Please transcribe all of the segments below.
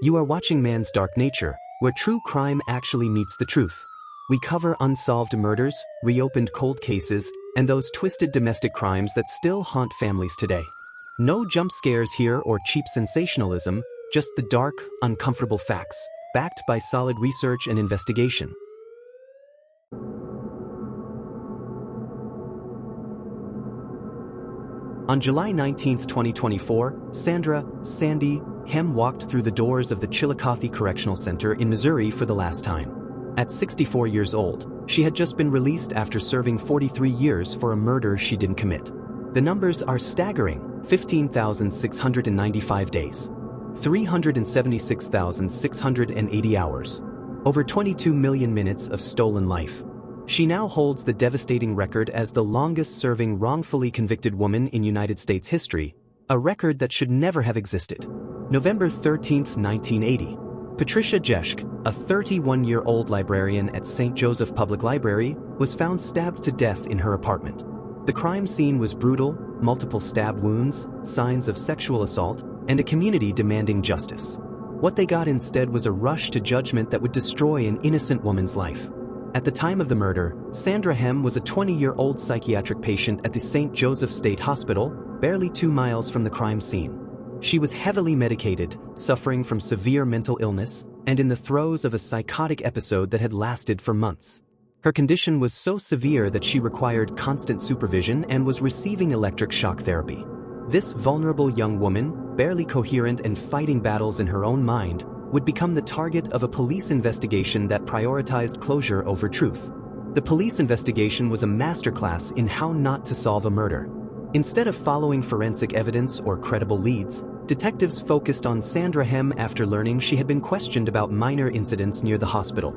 You are watching Man's Dark Nature, where true crime actually meets the truth. We cover unsolved murders, reopened cold cases, and those twisted domestic crimes that still haunt families today. No jump scares here or cheap sensationalism, just the dark, uncomfortable facts, backed by solid research and investigation. On July 19, 2024, Sandy Hem walked through the doors of the Chillicothe Correctional Center in Missouri for the last time. At 64 years old, she had just been released after serving 43 years for a murder she didn't commit. The numbers are staggering: 15,695 days, 376,680 hours, over 22 million minutes of stolen life. She now holds the devastating record as the longest-serving wrongfully convicted woman in United States history, a record that should never have existed. November 13, 1980. Patricia Jeschke, a 31-year-old librarian at St. Joseph Public Library, was found stabbed to death in her apartment. The crime scene was brutal: multiple stab wounds, signs of sexual assault, and a community demanding justice. What they got instead was a rush to judgment that would destroy an innocent woman's life. At the time of the murder, Sandra Hem was a 20-year-old psychiatric patient at the St. Joseph State Hospital, barely 2 miles from the crime scene. She was heavily medicated, suffering from severe mental illness, and in the throes of a psychotic episode that had lasted for months. Her condition was so severe that she required constant supervision and was receiving electric shock therapy. This vulnerable young woman, barely coherent and fighting battles in her own mind, would become the target of a police investigation that prioritized closure over truth. The police investigation was a masterclass in how not to solve a murder. Instead of following forensic evidence or credible leads, detectives focused on Sandra Hem after learning she had been questioned about minor incidents near the hospital.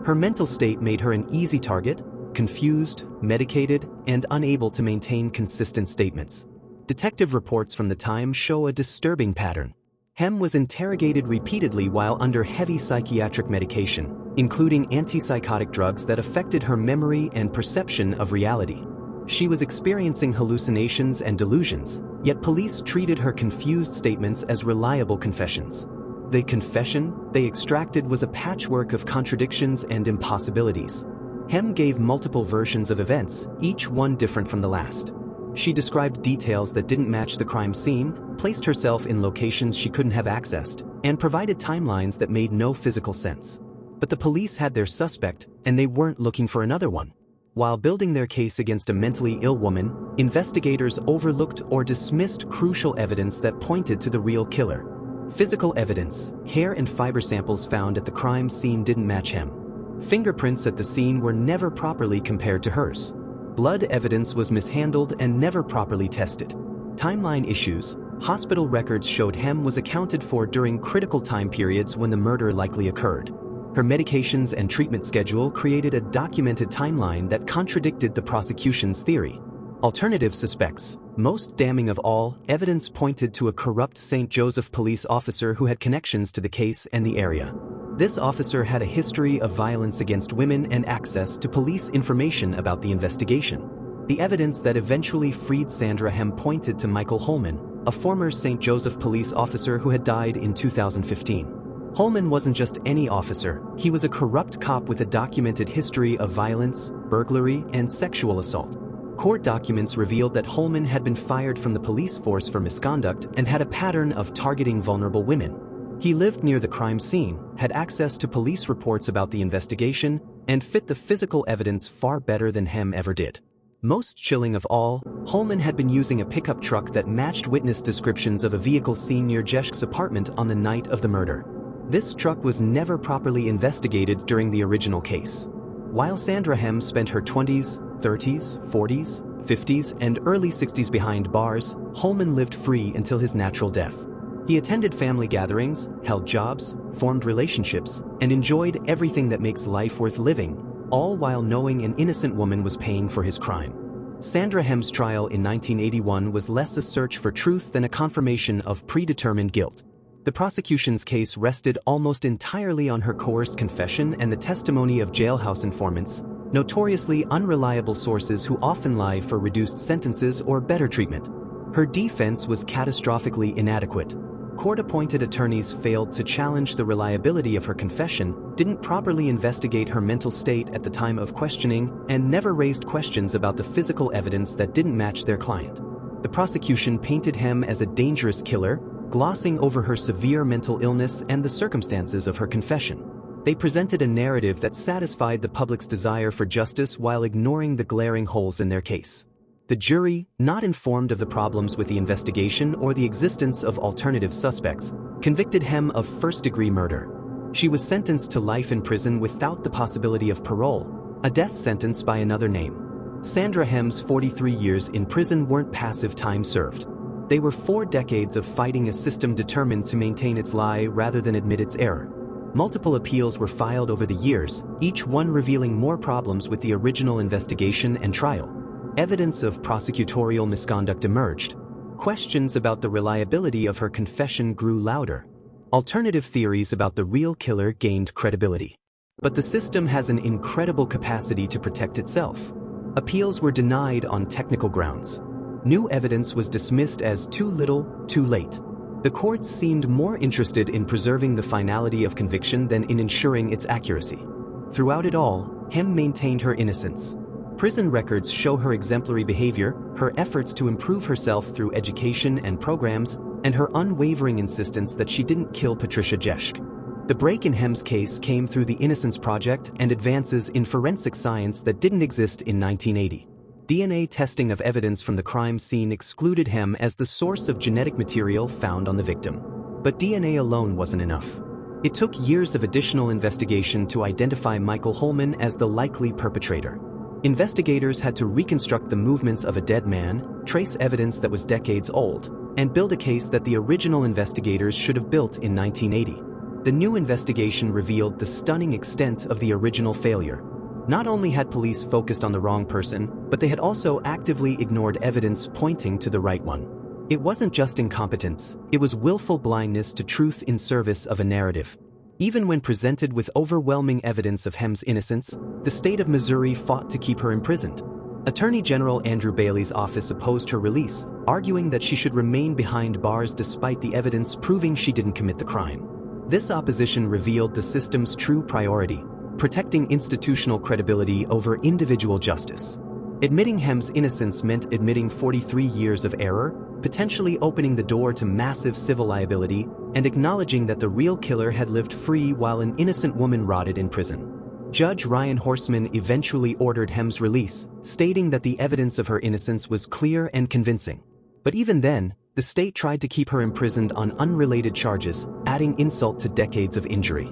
Her mental state made her an easy target: confused, medicated, and unable to maintain consistent statements. Detective reports from the time show a disturbing pattern. Hem was interrogated repeatedly while under heavy psychiatric medication, including antipsychotic drugs that affected her memory and perception of reality. She was experiencing hallucinations and delusions, yet police treated her confused statements as reliable confessions. The confession they extracted was a patchwork of contradictions and impossibilities. Hem gave multiple versions of events, each one different from the last. She described details that didn't match the crime scene, placed herself in locations she couldn't have accessed, and provided timelines that made no physical sense. But the police had their suspect, and they weren't looking for another one. While building their case against a mentally ill woman, investigators overlooked or dismissed crucial evidence that pointed to the real killer. Physical evidence: hair and fiber samples found at the crime scene didn't match Hem. Fingerprints at the scene were never properly compared to hers. Blood evidence was mishandled and never properly tested. Timeline issues: hospital records showed Hem was accounted for during critical time periods when the murder likely occurred. Her medications and treatment schedule created a documented timeline that contradicted the prosecution's theory. Alternative suspects: most damning of all, evidence pointed to a corrupt St. Joseph police officer who had connections to the case and the area. This officer had a history of violence against women and access to police information about the investigation. The evidence that eventually freed Sandra Hem pointed to Michael Holman, a former St. Joseph police officer who had died in 2015. Holman wasn't just any officer, he was a corrupt cop with a documented history of violence, burglary, and sexual assault. Court documents revealed that Holman had been fired from the police force for misconduct and had a pattern of targeting vulnerable women. He lived near the crime scene, had access to police reports about the investigation, and fit the physical evidence far better than Hem ever did. Most chilling of all, Holman had been using a pickup truck that matched witness descriptions of a vehicle seen near Jeschke's apartment on the night of the murder. This truck was never properly investigated during the original case. While Sandra Hem spent her 20s, 30s, 40s, 50s, and early 60s behind bars, Holman lived free until his natural death. He attended family gatherings, held jobs, formed relationships, and enjoyed everything that makes life worth living, all while knowing an innocent woman was paying for his crime. Sandra Hem's trial in 1981 was less a search for truth than a confirmation of predetermined guilt. The prosecution's case rested almost entirely on her coerced confession and the testimony of jailhouse informants, notoriously unreliable sources who often lie for reduced sentences or better treatment. Her defense was catastrophically inadequate. Court-appointed attorneys failed to challenge the reliability of her confession, didn't properly investigate her mental state at the time of questioning, and never raised questions about the physical evidence that didn't match their client. The prosecution painted Hem as a dangerous killer, glossing over her severe mental illness and the circumstances of her confession. They presented a narrative that satisfied the public's desire for justice while ignoring the glaring holes in their case. The jury, not informed of the problems with the investigation or the existence of alternative suspects, convicted Hem of first-degree murder. She was sentenced to life in prison without the possibility of parole, a death sentence by another name. Sandra Hem's 43 years in prison weren't passive time served. They were 4 decades of fighting a system determined to maintain its lie rather than admit its error. Multiple appeals were filed over the years, each one revealing more problems with the original investigation and trial. Evidence of prosecutorial misconduct emerged. Questions about the reliability of her confession grew louder. Alternative theories about the real killer gained credibility. But the system has an incredible capacity to protect itself. Appeals were denied on technical grounds. New evidence was dismissed as too little, too late. The courts seemed more interested in preserving the finality of conviction than in ensuring its accuracy. Throughout it all, Hem maintained her innocence. Prison records show her exemplary behavior, her efforts to improve herself through education and programs, and her unwavering insistence that she didn't kill Patricia Jeschke. The break in Hem's case came through the Innocence Project and advances in forensic science that didn't exist in 1980. DNA testing of evidence from the crime scene excluded Hem as the source of genetic material found on the victim. But DNA alone wasn't enough. It took years of additional investigation to identify Michael Holman as the likely perpetrator. Investigators had to reconstruct the movements of a dead man, trace evidence that was decades old, and build a case that the original investigators should have built in 1980. The new investigation revealed the stunning extent of the original failure. Not only had police focused on the wrong person, but they had also actively ignored evidence pointing to the right one. It wasn't just incompetence, it was willful blindness to truth in service of a narrative. Even when presented with overwhelming evidence of Hem's innocence, the state of Missouri fought to keep her imprisoned. Attorney General Andrew Bailey's office opposed her release, arguing that she should remain behind bars despite the evidence proving she didn't commit the crime. This opposition revealed the system's true priority: protecting institutional credibility over individual justice. Admitting Hem's innocence meant admitting 43 years of error, potentially opening the door to massive civil liability, and acknowledging that the real killer had lived free while an innocent woman rotted in prison. Judge Ryan Horseman eventually ordered Hem's release, stating that the evidence of her innocence was clear and convincing. But even then, the state tried to keep her imprisoned on unrelated charges, adding insult to decades of injury.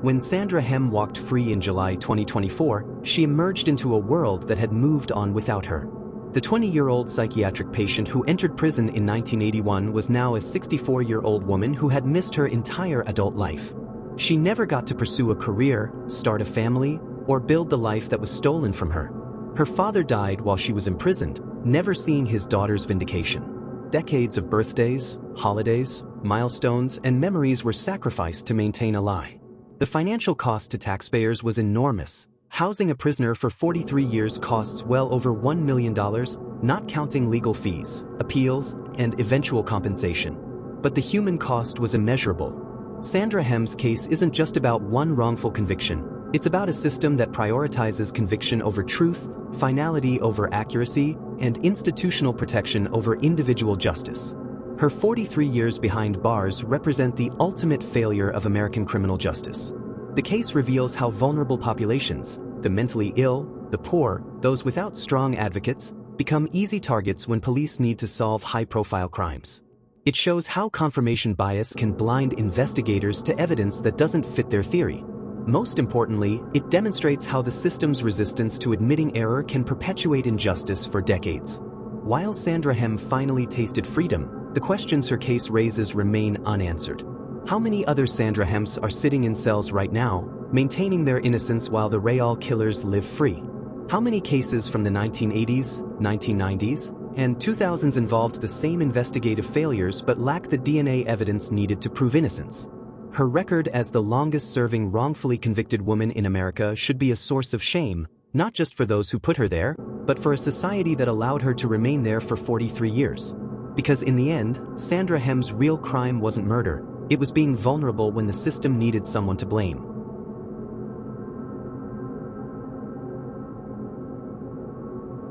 When Sandra Hem walked free in July 2024, she emerged into a world that had moved on without her. The 20-year-old psychiatric patient who entered prison in 1981 was now a 64-year-old woman who had missed her entire adult life. She never got to pursue a career, start a family, or build the life that was stolen from her. Her father died while she was imprisoned, never seeing his daughter's vindication. Decades of birthdays, holidays, milestones, and memories were sacrificed to maintain a lie. The financial cost to taxpayers was enormous. Housing a prisoner for 43 years costs well over $1 million, not counting legal fees, appeals, and eventual compensation. But the human cost was immeasurable. Sandra Hem's case isn't just about one wrongful conviction. It's about a system that prioritizes conviction over truth, finality over accuracy, and institutional protection over individual justice. Her 43 years behind bars represent the ultimate failure of American criminal justice. The case reveals how vulnerable populations, the mentally ill, the poor, those without strong advocates, become easy targets when police need to solve high-profile crimes. It shows how confirmation bias can blind investigators to evidence that doesn't fit their theory. Most importantly, it demonstrates how the system's resistance to admitting error can perpetuate injustice for decades. While Sandra Hem finally tasted freedom, the questions her case raises remain unanswered. How many other Sandra Hems are sitting in cells right now, maintaining their innocence while the real killers live free? How many cases from the 1980s, 1990s, and 2000s involved the same investigative failures but lack the DNA evidence needed to prove innocence? Her record as the longest-serving wrongfully convicted woman in America should be a source of shame, not just for those who put her there, but for a society that allowed her to remain there for 43 years. Because in the end, Sandra Hem's real crime wasn't murder, it was being vulnerable when the system needed someone to blame.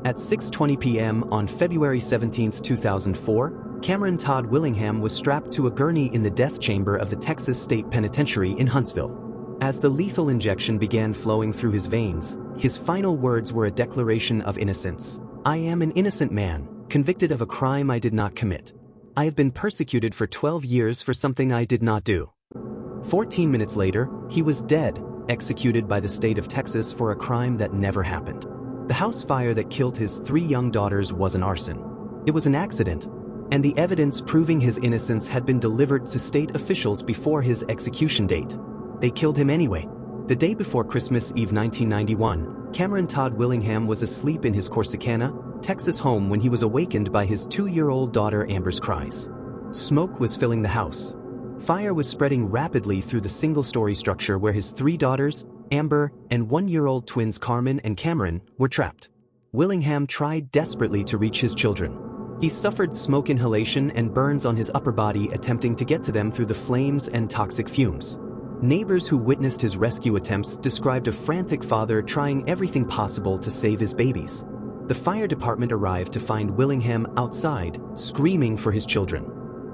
At 6:20 p.m. on February 17, 2004, Cameron Todd Willingham was strapped to a gurney in the death chamber of the Texas State Penitentiary in Huntsville. As the lethal injection began flowing through his veins, his final words were a declaration of innocence. "I am an innocent man, convicted of a crime I did not commit. I have been persecuted for 12 years for something I did not do." 14 minutes later, he was dead, executed by the state of Texas for a crime that never happened. The house fire that killed his 3 young daughters was an arson. It was an accident, and the evidence proving his innocence had been delivered to state officials before his execution date. They killed him anyway. The day before Christmas Eve 1991, Cameron Todd Willingham was asleep in his Corsicana, Texas home when he was awakened by his 2-year-old daughter Amber's cries. Smoke was filling the house. Fire was spreading rapidly through the single-story structure where his 3 daughters, Amber, and 1-year-old twins Carmen and Cameron, were trapped. Willingham tried desperately to reach his children. He suffered smoke inhalation and burns on his upper body attempting to get to them through the flames and toxic fumes. Neighbors who witnessed his rescue attempts described a frantic father trying everything possible to save his babies. The fire department arrived to find Willingham outside, screaming for his children.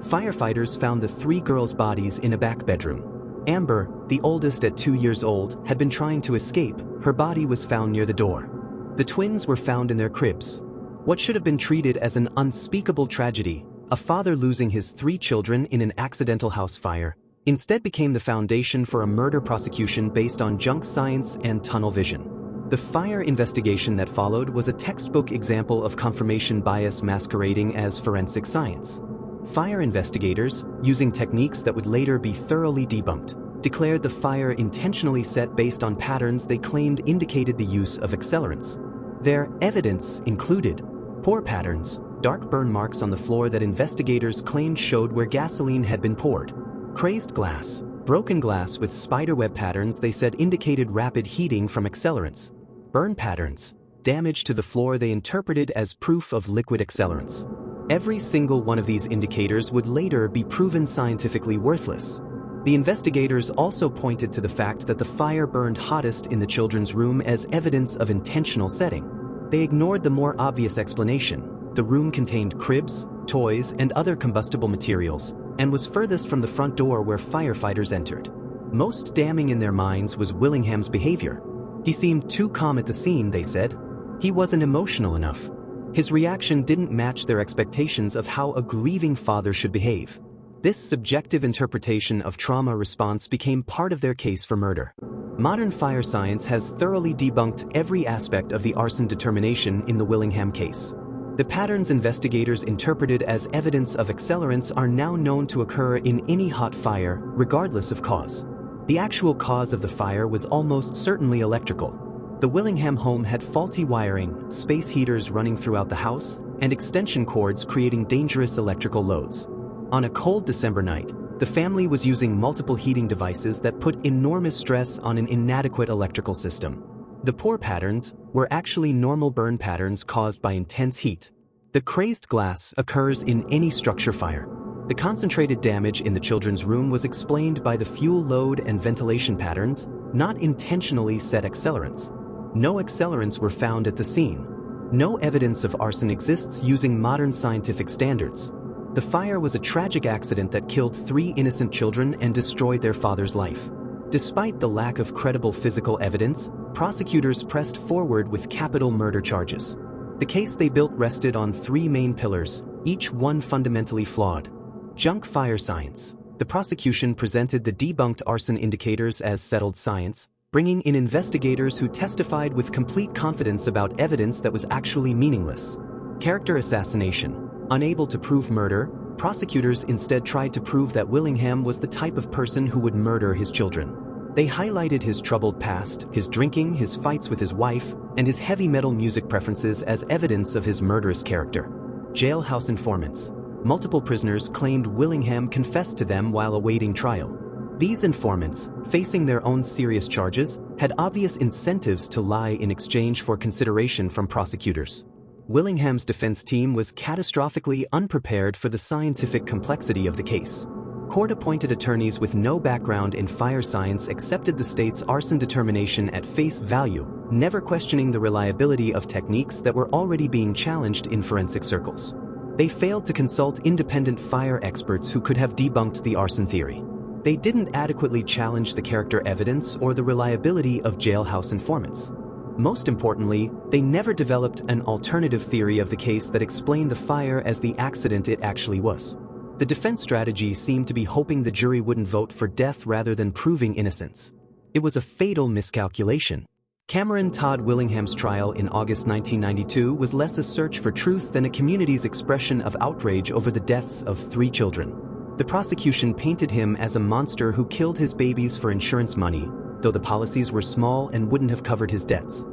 Firefighters found the 3 girls' bodies in a back bedroom. Amber, the oldest at 2 years old, had been trying to escape. Her body was found near the door. The twins were found in their cribs. What should have been treated as an unspeakable tragedy, a father losing his 3 children in an accidental house fire, instead became the foundation for a murder prosecution based on junk science and tunnel vision. The fire investigation that followed was a textbook example of confirmation bias masquerading as forensic science. Fire investigators, using techniques that would later be thoroughly debunked, declared the fire intentionally set based on patterns they claimed indicated the use of accelerants. Their evidence included pour patterns, dark burn marks on the floor that investigators claimed showed where gasoline had been poured, crazed glass, broken glass with spiderweb patterns they said indicated rapid heating from accelerants, burn patterns, damage to the floor they interpreted as proof of liquid accelerants. Every single one of these indicators would later be proven scientifically worthless. The investigators also pointed to the fact that the fire burned hottest in the children's room as evidence of intentional setting. They ignored the more obvious explanation. The room contained cribs, toys, and other combustible materials, and was furthest from the front door where firefighters entered. Most damning in their minds was Willingham's behavior. He seemed too calm at the scene, they said. He wasn't emotional enough. His reaction didn't match their expectations of how a grieving father should behave. This subjective interpretation of trauma response became part of their case for murder. Modern fire science has thoroughly debunked every aspect of the arson determination in the Willingham case. The patterns investigators interpreted as evidence of accelerants are now known to occur in any hot fire, regardless of cause. The actual cause of the fire was almost certainly electrical. The Willingham home had faulty wiring, space heaters running throughout the house, and extension cords creating dangerous electrical loads. On a cold December night, the family was using multiple heating devices that put enormous stress on an inadequate electrical system. The pour patterns were actually normal burn patterns caused by intense heat. The crazed glass occurs in any structure fire. The concentrated damage in the children's room was explained by the fuel load and ventilation patterns, not intentionally set accelerants. No accelerants were found at the scene. No evidence of arson exists using modern scientific standards. The fire was a tragic accident that killed 3 innocent children and destroyed their father's life. Despite the lack of credible physical evidence, prosecutors pressed forward with capital murder charges. The case they built rested on 3 main pillars, each one fundamentally flawed. Junk fire science. The prosecution presented the debunked arson indicators as settled science, bringing in investigators who testified with complete confidence about evidence that was actually meaningless. Character assassination. Unable to prove murder, prosecutors instead tried to prove that Willingham was the type of person who would murder his children. They highlighted his troubled past, his drinking, his fights with his wife, and his heavy metal music preferences as evidence of his murderous character. Jailhouse informants. Multiple prisoners claimed Willingham confessed to them while awaiting trial. These informants, facing their own serious charges, had obvious incentives to lie in exchange for consideration from prosecutors. Willingham's defense team was catastrophically unprepared for the scientific complexity of the case. Court-appointed attorneys with no background in fire science accepted the state's arson determination at face value, never questioning the reliability of techniques that were already being challenged in forensic circles. They failed to consult independent fire experts who could have debunked the arson theory. They didn't adequately challenge the character evidence or the reliability of jailhouse informants. Most importantly, they never developed an alternative theory of the case that explained the fire as the accident it actually was. The defense strategy seemed to be hoping the jury wouldn't vote for death rather than proving innocence. It was a fatal miscalculation. Cameron Todd Willingham's trial in August 1992 was less a search for truth than a community's expression of outrage over the deaths of 3 children. The prosecution painted him as a monster who killed his babies for insurance money, though the policies were small and wouldn't have covered his debts.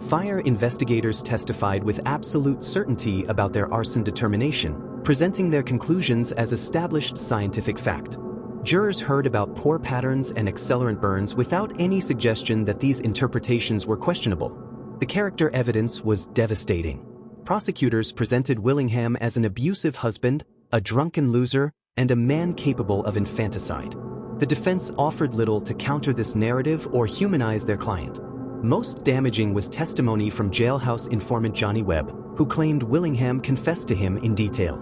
Fire investigators testified with absolute certainty about their arson determination, presenting their conclusions as established scientific fact. Jurors heard about pour patterns and accelerant burns without any suggestion that these interpretations were questionable. The character evidence was devastating. Prosecutors presented Willingham as an abusive husband, a drunken loser, and a man capable of infanticide. The defense offered little to counter this narrative or humanize their client. Most damaging was testimony from jailhouse informant Johnny Webb, who claimed Willingham confessed to him in detail.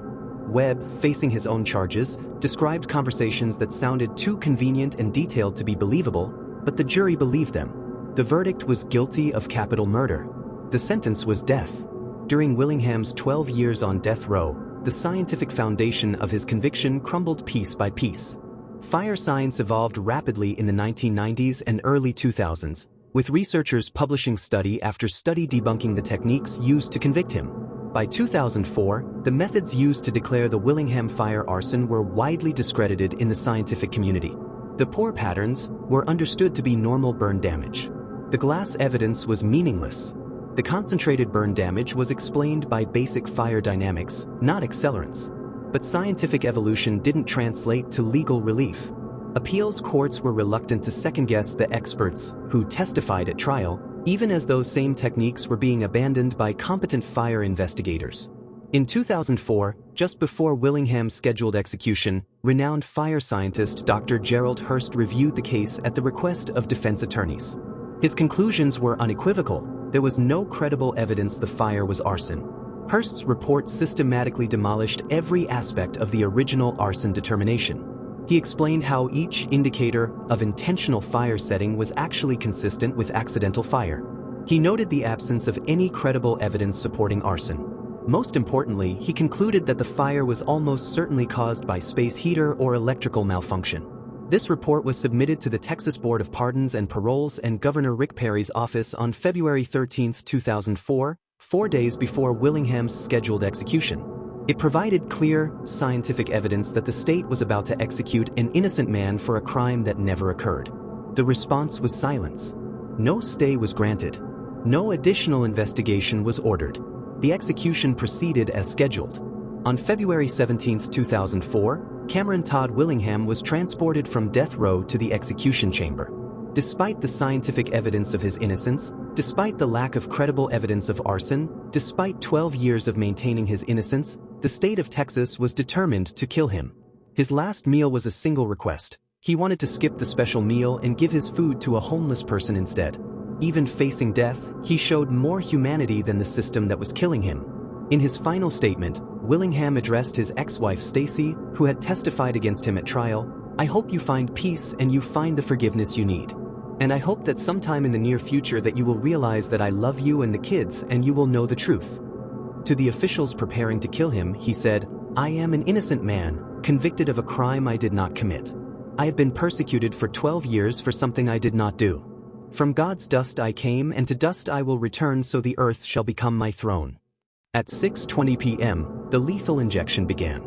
Webb, facing his own charges, described conversations that sounded too convenient and detailed to be believable, but the jury believed them. The verdict was guilty of capital murder. The sentence was death. During Willingham's 12 years on death row, the scientific foundation of his conviction crumbled piece by piece. Fire science evolved rapidly in the 1990s and early 2000s, with researchers publishing study after study debunking the techniques used to convict him. By 2004, the methods used to declare the Willingham fire arson were widely discredited in the scientific community. The pour patterns were understood to be normal burn damage. The glass evidence was meaningless. The concentrated burn damage was explained by basic fire dynamics, not accelerants. But scientific evolution didn't translate to legal relief. Appeals courts were reluctant to second-guess the experts who testified at trial, even as those same techniques were being abandoned by competent fire investigators. In 2004, just before Willingham's scheduled execution, renowned fire scientist Dr. Gerald Hurst reviewed the case at the request of defense attorneys. His conclusions were unequivocal. There was no credible evidence the fire was arson. Hurst's report systematically demolished every aspect of the original arson determination. He explained how each indicator of intentional fire setting was actually consistent with accidental fire. He noted the absence of any credible evidence supporting arson. Most importantly, he concluded that the fire was almost certainly caused by space heater or electrical malfunction. This report was submitted to the Texas Board of Pardons and Paroles and Governor Rick Perry's office on February 13, 2004, 4 days before Willingham's scheduled execution. It provided clear, scientific evidence that the state was about to execute an innocent man for a crime that never occurred. The response was silence. No stay was granted. No additional investigation was ordered. The execution proceeded as scheduled. On February 17, 2004, Cameron Todd Willingham was transported from death row to the execution chamber. Despite the scientific evidence of his innocence, despite the lack of credible evidence of arson, despite 12 years of maintaining his innocence, the state of Texas was determined to kill him. His last meal was a single request. He wanted to skip the special meal and give his food to a homeless person instead. Even facing death, he showed more humanity than the system that was killing him. In his final statement, Willingham addressed his ex-wife Stacy, who had testified against him at trial. "I hope you find peace and you find the forgiveness you need. And I hope that sometime in the near future that you will realize that I love you and the kids and you will know the truth." To the officials preparing to kill him, he said, "I am an innocent man, convicted of a crime I did not commit. I have been persecuted for 12 years for something I did not do. From God's dust I came, and to dust I will return, so the earth shall become my throne." At 6:20 p.m., the lethal injection began.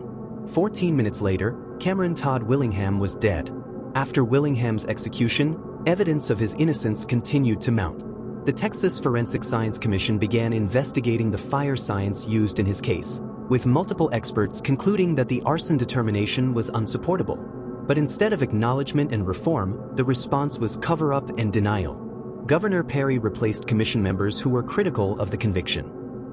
14 minutes later, Cameron Todd Willingham was dead. After Willingham's execution, evidence of his innocence continued to mount. The Texas Forensic Science Commission began investigating the fire science used in his case, with multiple experts concluding that the arson determination was unsupportable. But instead of acknowledgement and reform, the response was cover-up and denial. Governor Perry replaced commission members who were critical of the conviction.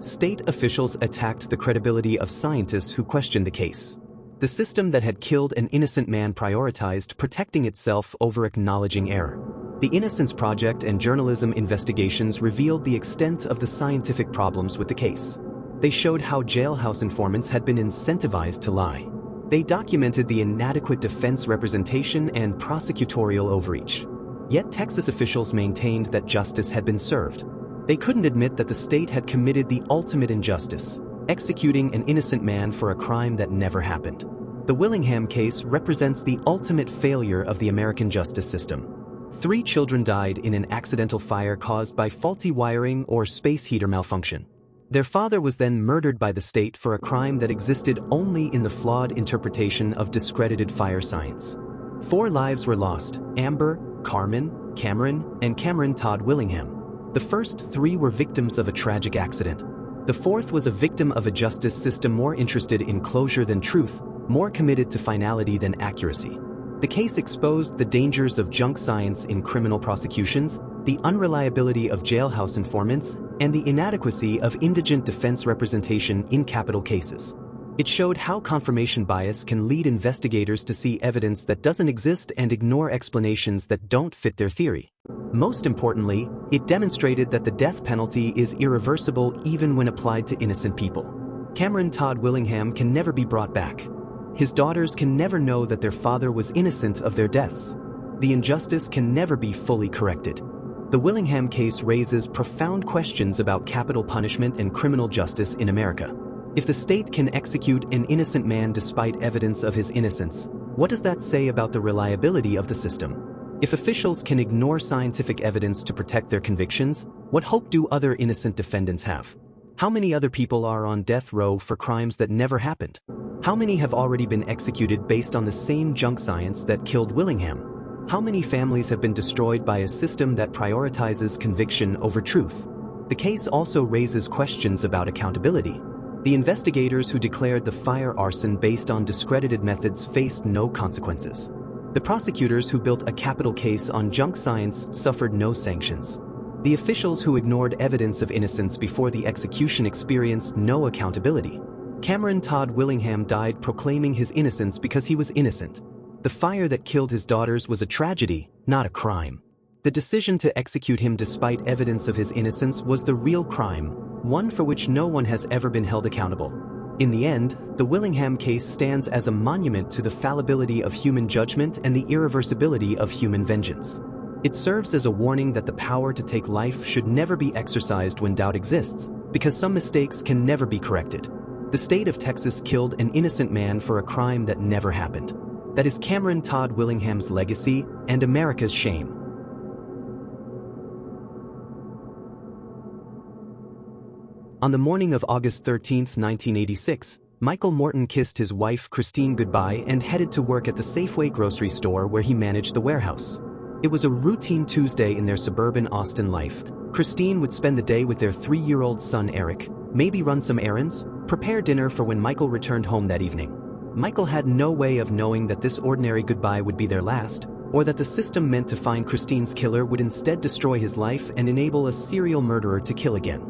state officials attacked the credibility of scientists who questioned the case. The system that had killed an innocent man prioritized protecting itself over acknowledging error. The Innocence Project and journalism investigations revealed the extent of the scientific problems with the case. They showed how jailhouse informants had been incentivized to lie. They documented the inadequate defense representation and prosecutorial overreach. Yet Texas officials maintained that justice had been served. They couldn't admit that the state had committed the ultimate injustice, executing an innocent man for a crime that never happened. The Willingham case represents the ultimate failure of the American justice system. 3 children died in an accidental fire caused by faulty wiring or space heater malfunction. Their father was then murdered by the state for a crime that existed only in the flawed interpretation of discredited fire science. 4 lives were lost: Amber, Carmen, Cameron, and Cameron Todd Willingham. The first 3 were victims of a tragic accident. The 4th was a victim of a justice system more interested in closure than truth, more committed to finality than accuracy. The case exposed the dangers of junk science in criminal prosecutions, the unreliability of jailhouse informants, and the inadequacy of indigent defense representation in capital cases. It showed how confirmation bias can lead investigators to see evidence that doesn't exist and ignore explanations that don't fit their theory. Most importantly, it demonstrated that the death penalty is irreversible even when applied to innocent people. Cameron Todd Willingham can never be brought back. His daughters can never know that their father was innocent of their deaths. The injustice can never be fully corrected. The Willingham case raises profound questions about capital punishment and criminal justice in America. If the state can execute an innocent man despite evidence of his innocence, what does that say about the reliability of the system? If officials can ignore scientific evidence to protect their convictions, what hope do other innocent defendants have? How many other people are on death row for crimes that never happened? How many have already been executed based on the same junk science that killed Willingham? How many families have been destroyed by a system that prioritizes conviction over truth? The case also raises questions about accountability. The investigators who declared the fire arson based on discredited methods faced no consequences. The prosecutors who built a capital case on junk science suffered no sanctions. The officials who ignored evidence of innocence before the execution experienced no accountability. Cameron Todd Willingham died proclaiming his innocence because he was innocent. The fire that killed his daughters was a tragedy, not a crime. The decision to execute him despite evidence of his innocence was the real crime, one for which no one has ever been held accountable. In the end, the Willingham case stands as a monument to the fallibility of human judgment and the irreversibility of human vengeance. It serves as a warning that the power to take life should never be exercised when doubt exists, because some mistakes can never be corrected. The state of Texas killed an innocent man for a crime that never happened. That is Cameron Todd Willingham's legacy and America's shame. On the morning of August 13, 1986, Michael Morton kissed his wife Christine goodbye and headed to work at the Safeway grocery store where he managed the warehouse. It was a routine Tuesday in their suburban Austin life. Christine would spend the day with their 3-year-old son Eric, maybe run some errands, prepare dinner for when Michael returned home that evening. Michael had no way of knowing that this ordinary goodbye would be their last, or that the system meant to find Christine's killer would instead destroy his life and enable a serial murderer to kill again.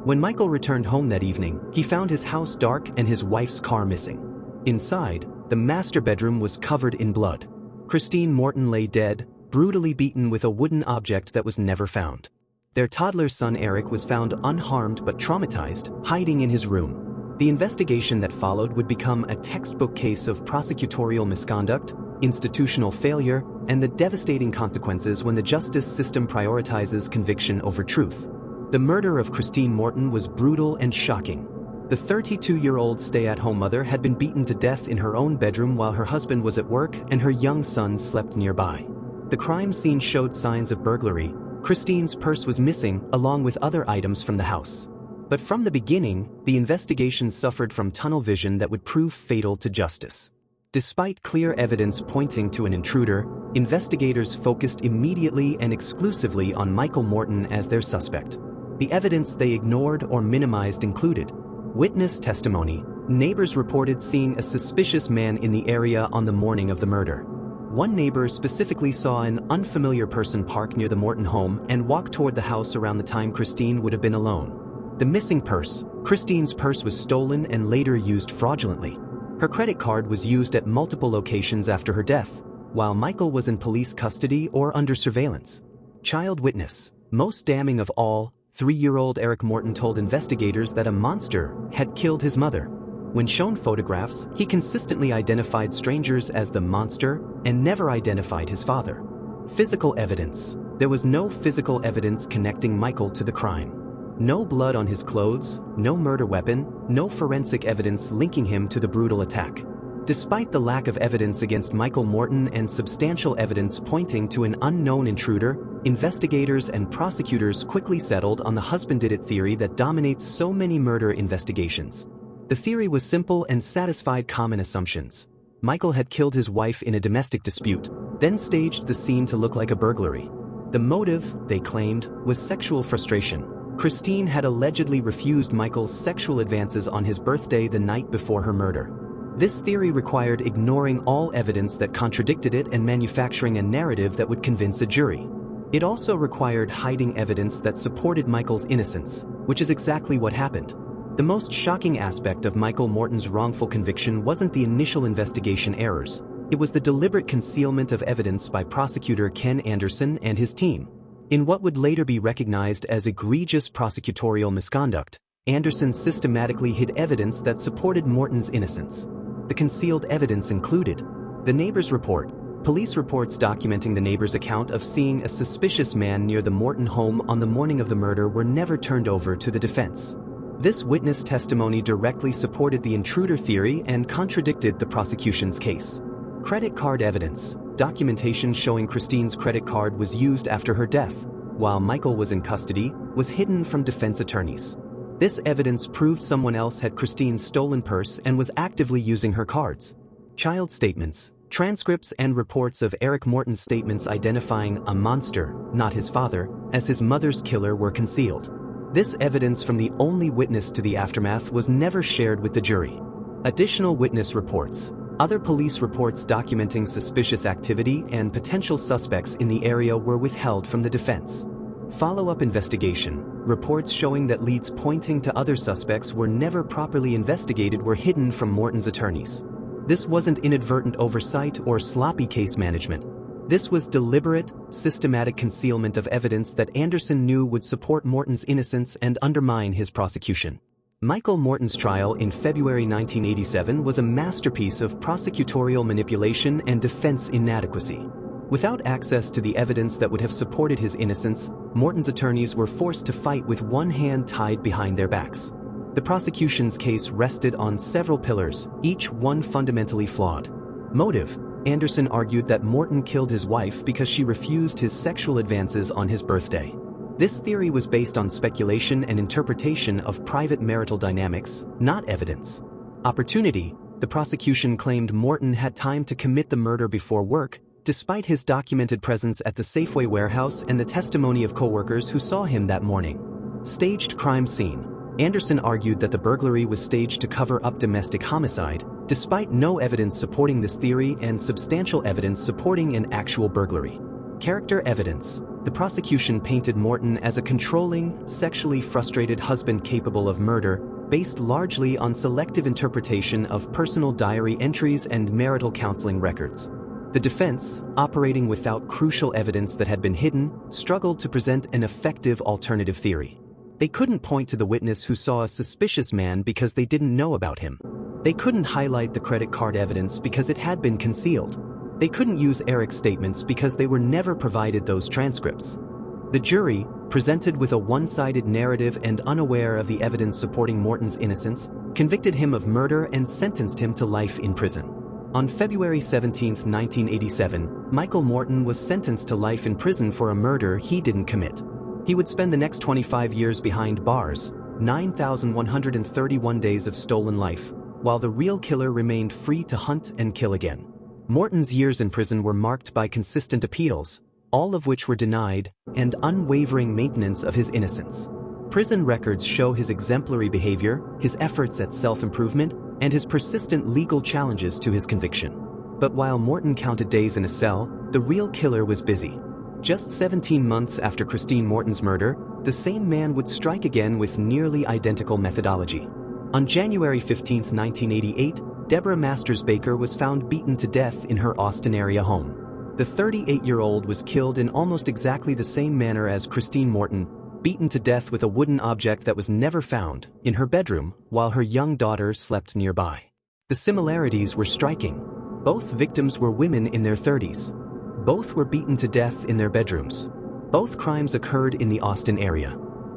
When Michael returned home that evening, he found his house dark and his wife's car missing. Inside, the master bedroom was covered in blood. Christine Morton lay dead, brutally beaten with a wooden object that was never found. Their toddler son Eric was found unharmed but traumatized, hiding in his room. The investigation that followed would become a textbook case of prosecutorial misconduct, institutional failure, and the devastating consequences when the justice system prioritizes conviction over truth. The murder of Christine Morton was brutal and shocking. The 32-year-old stay-at-home mother had been beaten to death in her own bedroom while her husband was at work and her young son slept nearby. The crime scene showed signs of burglary. Christine's purse was missing, along with other items from the house. But from the beginning, the investigation suffered from tunnel vision that would prove fatal to justice. Despite clear evidence pointing to an intruder, investigators focused immediately and exclusively on Michael Morton as their suspect. The evidence they ignored or minimized included witness testimony. Neighbors reported seeing a suspicious man in the area on the morning of the murder. One neighbor specifically saw an unfamiliar person park near the Morton home and walk toward the house around the time Christine would have been alone. The missing purse. Christine's purse was stolen and later used fraudulently. Her credit card was used at multiple locations after her death, while Michael was in police custody or under surveillance. Child witness. Most damning of all, 3-year-old Eric Morton told investigators that a monster had killed his mother. When shown photographs, he consistently identified strangers as the monster and never identified his father. Physical evidence. There was no physical evidence connecting Michael to the crime. No blood on his clothes, no murder weapon, no forensic evidence linking him to the brutal attack. Despite the lack of evidence against Michael Morton and substantial evidence pointing to an unknown intruder, investigators and prosecutors quickly settled on the husband-did-it theory that dominates so many murder investigations. The theory was simple and satisfied common assumptions. Michael had killed his wife in a domestic dispute, then staged the scene to look like a burglary. The motive, they claimed, was sexual frustration. Christine had allegedly refused Michael's sexual advances on his birthday the night before her murder. This theory required ignoring all evidence that contradicted it and manufacturing a narrative that would convince a jury. It also required hiding evidence that supported Michael's innocence, which is exactly what happened. The most shocking aspect of Michael Morton's wrongful conviction wasn't the initial investigation errors. It was the deliberate concealment of evidence by prosecutor Ken Anderson and his team. In what would later be recognized as egregious prosecutorial misconduct, Anderson systematically hid evidence that supported Morton's innocence. The concealed evidence included the neighbor's report. Police reports documenting the neighbor's account of seeing a suspicious man near the Morton home on the morning of the murder were never turned over to the defense. This witness testimony directly supported the intruder theory and contradicted the prosecution's case. Credit card evidence. Documentation showing Christine's credit card was used after her death, while Michael was in custody, was hidden from defense attorneys. This evidence proved someone else had Christine's stolen purse and was actively using her cards. Child statements. Transcripts and reports of Eric Morton's statements identifying a monster, not his father, as his mother's killer were concealed. This evidence from the only witness to the aftermath was never shared with the jury. Additional witness reports. Other police reports documenting suspicious activity and potential suspects in the area were withheld from the defense. Follow-up investigation. Reports showing that leads pointing to other suspects were never properly investigated were hidden from Morton's attorneys. This wasn't inadvertent oversight or sloppy case management. This was deliberate, systematic concealment of evidence that Anderson knew would support Morton's innocence and undermine his prosecution. Michael Morton's trial in February 1987 was a masterpiece of prosecutorial manipulation and defense inadequacy. Without access to the evidence that would have supported his innocence, Morton's attorneys were forced to fight with one hand tied behind their backs. The prosecution's case rested on several pillars, each one fundamentally flawed. Motive. Anderson argued that Morton killed his wife because she refused his sexual advances on his birthday. This theory was based on speculation and interpretation of private marital dynamics, not evidence. Opportunity. The prosecution claimed Morton had time to commit the murder before work, despite his documented presence at the Safeway warehouse and the testimony of coworkers who saw him that morning. Staged crime scene. Anderson argued that the burglary was staged to cover up domestic homicide, despite no evidence supporting this theory and substantial evidence supporting an actual burglary. Character evidence. The prosecution painted Morton as a controlling, sexually frustrated husband capable of murder, based largely on selective interpretation of personal diary entries and marital counseling records. The defense, operating without crucial evidence that had been hidden, struggled to present an effective alternative theory. They couldn't point to the witness who saw a suspicious man because they didn't know about him. They couldn't highlight the credit card evidence because it had been concealed. They couldn't use Eric's statements because they were never provided those transcripts. The jury, presented with a one-sided narrative and unaware of the evidence supporting Morton's innocence, convicted him of murder and sentenced him to life in prison. On February 17, 1987, Michael Morton was sentenced to life in prison for a murder he didn't commit. He would spend the next 25 years behind bars, 9,131 days of stolen life, while the real killer remained free to hunt and kill again. Morton's years in prison were marked by consistent appeals, all of which were denied, and unwavering maintenance of his innocence. Prison records show his exemplary behavior, his efforts at self-improvement, and his persistent legal challenges to his conviction. But while Morton counted days in a cell, the real killer was busy. Just 17 months after Christine Morton's murder, the same man would strike again with nearly identical methodology. On January 15, 1988, Deborah Masters Baker was found beaten to death in her Austin area home. The 38-year-old was killed in almost exactly the same manner as Christine Morton, beaten to death with a wooden object that was never found, in her bedroom, while her young daughter slept nearby. The similarities were striking. Both victims were women in their 30s. Both were beaten to death in their bedrooms. Both crimes occurred in the Austin area.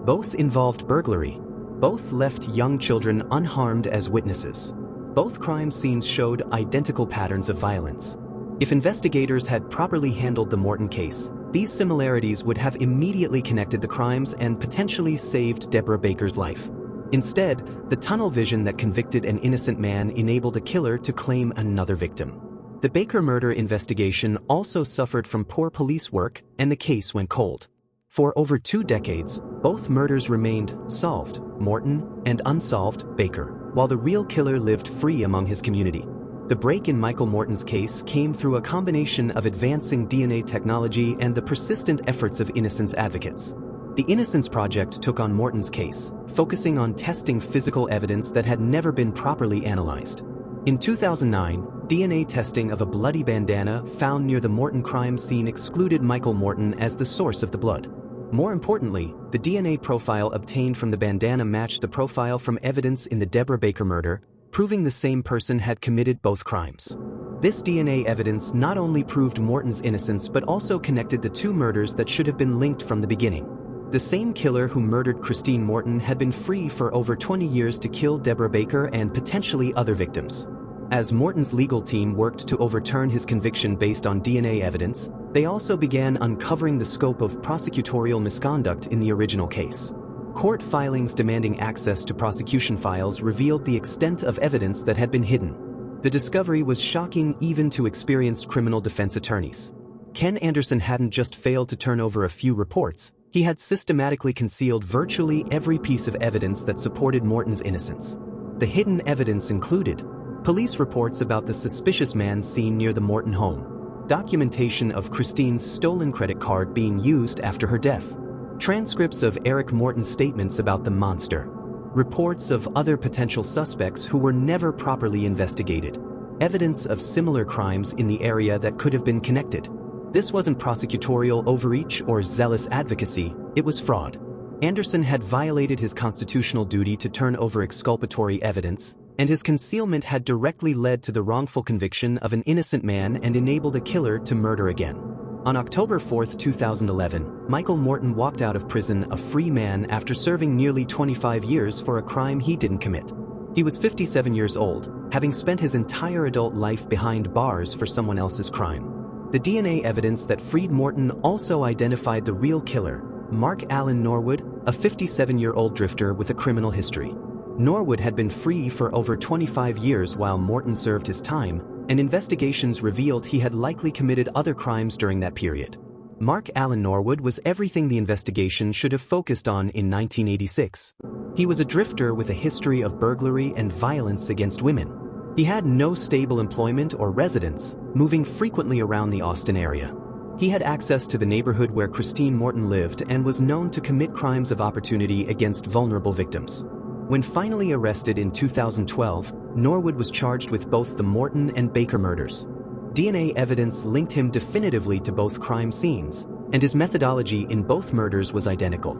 Both involved burglary. Both left young children unharmed as witnesses. Both crime scenes showed identical patterns of violence. If investigators had properly handled the Morton case, these similarities would have immediately connected the crimes and potentially saved Deborah Baker's life. Instead, the tunnel vision that convicted an innocent man enabled a killer to claim another victim. The Baker murder investigation also suffered from poor police work, and the case went cold. For over 2 decades, both murders remained solved, Morton and unsolved, Baker, while the real killer lived free among his community. The break in Michael Morton's case came through a combination of advancing DNA technology and the persistent efforts of innocence advocates. The Innocence Project took on Morton's case, focusing on testing physical evidence that had never been properly analyzed. In 2009, DNA testing of a bloody bandana found near the Morton crime scene excluded Michael Morton as the source of the blood. More importantly, the DNA profile obtained from the bandana matched the profile from evidence in the Deborah Baker murder, proving the same person had committed both crimes. This DNA evidence not only proved Morton's innocence but also connected the 2 murders that should have been linked from the beginning. The same killer who murdered Christine Morton had been free for over 20 years to kill Deborah Baker and potentially other victims. As Morton's legal team worked to overturn his conviction based on DNA evidence, they also began uncovering the scope of prosecutorial misconduct in the original case. Court filings demanding access to prosecution files revealed the extent of evidence that had been hidden. The discovery was shocking even to experienced criminal defense attorneys. Ken Anderson hadn't just failed to turn over a few reports, he had systematically concealed virtually every piece of evidence that supported Morton's innocence. The hidden evidence included police reports about the suspicious man seen near the Morton home, documentation of Christine's stolen credit card being used after her death, transcripts of Eric Morton's statements about the monster, reports of other potential suspects who were never properly investigated, evidence of similar crimes in the area that could have been connected. This wasn't prosecutorial overreach or zealous advocacy, it was fraud. Anderson had violated his constitutional duty to turn over exculpatory evidence, and his concealment had directly led to the wrongful conviction of an innocent man and enabled a killer to murder again. On October 4, 2011, Michael Morton walked out of prison a free man after serving nearly 25 years for a crime he didn't commit. He was 57 years old, having spent his entire adult life behind bars for someone else's crime. The DNA evidence that freed Morton also identified the real killer, Mark Allen Norwood, a 57-year-old drifter with a criminal history. Norwood had been free for over 25 years while Morton served his time, and investigations revealed he had likely committed other crimes during that period. Mark Allen Norwood was everything the investigation should have focused on in 1986. He was a drifter with a history of burglary and violence against women. He had no stable employment or residence, moving frequently around the Austin area. He had access to the neighborhood where Christine Morton lived and was known to commit crimes of opportunity against vulnerable victims. When finally arrested in 2012, Norwood was charged with both the Morton and Baker murders. DNA evidence linked him definitively to both crime scenes, and his methodology in both murders was identical.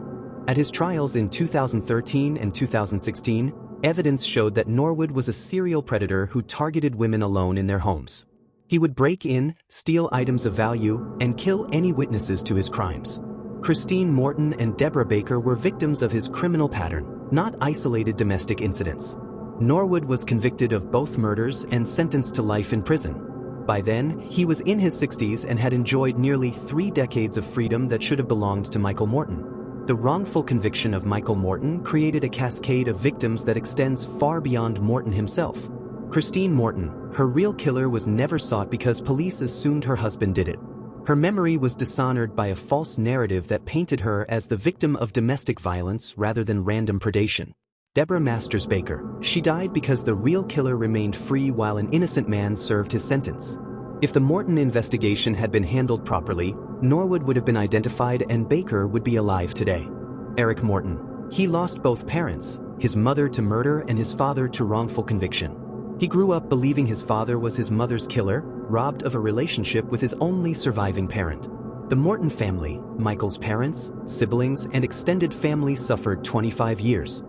At his trials in 2013 and 2016, evidence showed that Norwood was a serial predator who targeted women alone in their homes. He would break in, steal items of value, and kill any witnesses to his crimes. Christine Morton and Deborah Baker were victims of his criminal pattern, not isolated domestic incidents. Norwood was convicted of both murders and sentenced to life in prison. By then, he was in his 60s and had enjoyed nearly 3 decades of freedom that should have belonged to Michael Morton. The wrongful conviction of Michael Morton created a cascade of victims that extends far beyond Morton himself. Christine Morton, her real killer, was never sought because police assumed her husband did it. Her memory was dishonored by a false narrative that painted her as the victim of domestic violence rather than random predation. Deborah Masters Baker, she died because the real killer remained free while an innocent man served his sentence. If the Morton investigation had been handled properly, Norwood would have been identified and Baker would be alive today. Eric Morton. He lost both parents, his mother to murder and his father to wrongful conviction. He grew up believing his father was his mother's killer, robbed of a relationship with his only surviving parent. The Morton family, Michael's parents, siblings, and extended family suffered 25 years.